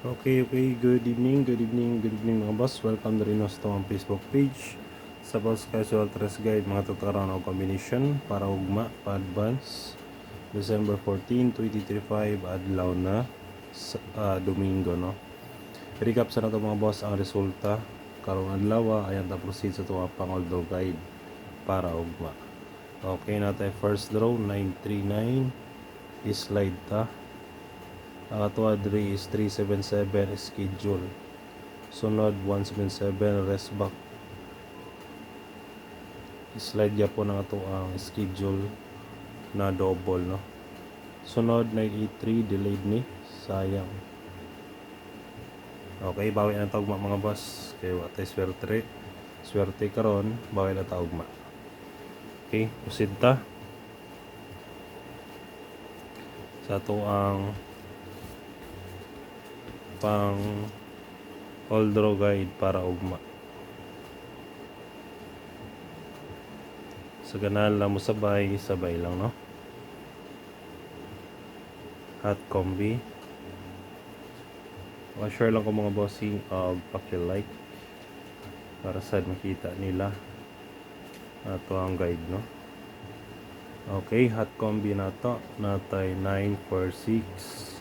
Okay, good evening mga boss. Welcome na rin sa itong Facebook page. Sa Boss Casual Tres Guide, mga tuturan o combination para ugma pa advance. December 14, 2035, adlaw na Domingo, no? Recap sa nato mga boss ang resulta. Karong adlaw, ayan ta proceed sa itong pang-all-draw guide para ugma. Okay, natin first draw, 939. Slide ta. Ang atuwa diri is 377 schedule. Sunod 177 rest back. Slide ya po ng ato ang schedule na double, no. Sunod 983 delayed ni, sayang. Okay, bawi na tawag mga boss. Kay watay swerte karon, bawi na tawag ma. Okay, proceed ta sa ato ang pang all draw guide para ugma. Sa ganaan lang mo sabay lang, no. Hot combi. Share lang ko mga bossing paki-like para sa makita nila ato ang guide, no. Okay, hot combi na to. Natay 946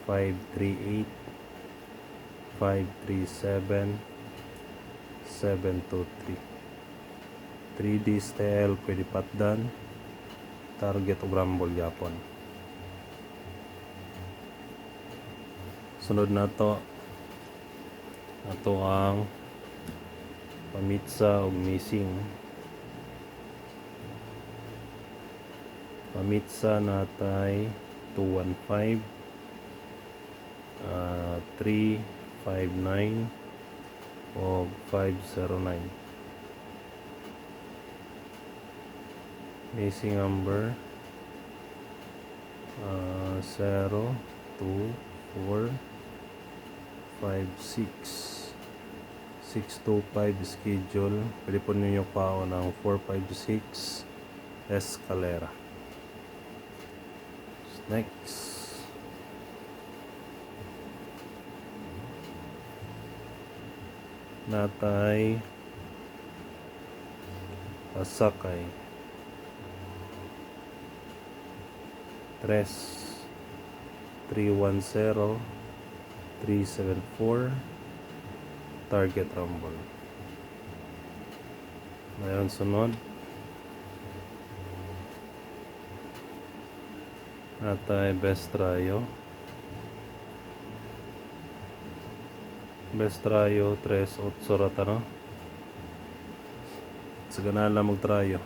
538 537 723. 3D style pwede patdan, target o rumble yapon. Sunod na to ato ang pamitsa o missing. Pamitsa natay 215 359 o 509. Missing number 0 2 4 5 6 625 schedule. Pwede po ninyo pa ng 456 Escalera. Next natay Pasakay 310 374 target rumble. Ngayon sunod natay best tryo 3-8 rata, no. Sa ganahan lang mag-tryo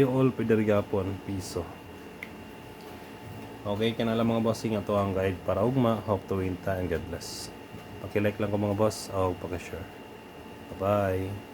all pwede rigapon piso. Okay, kanala mga bossing, ato ang guide para ugma. Hope to win ta and God bless. Paki-like lang ko mga boss o paki-share. Bye bye.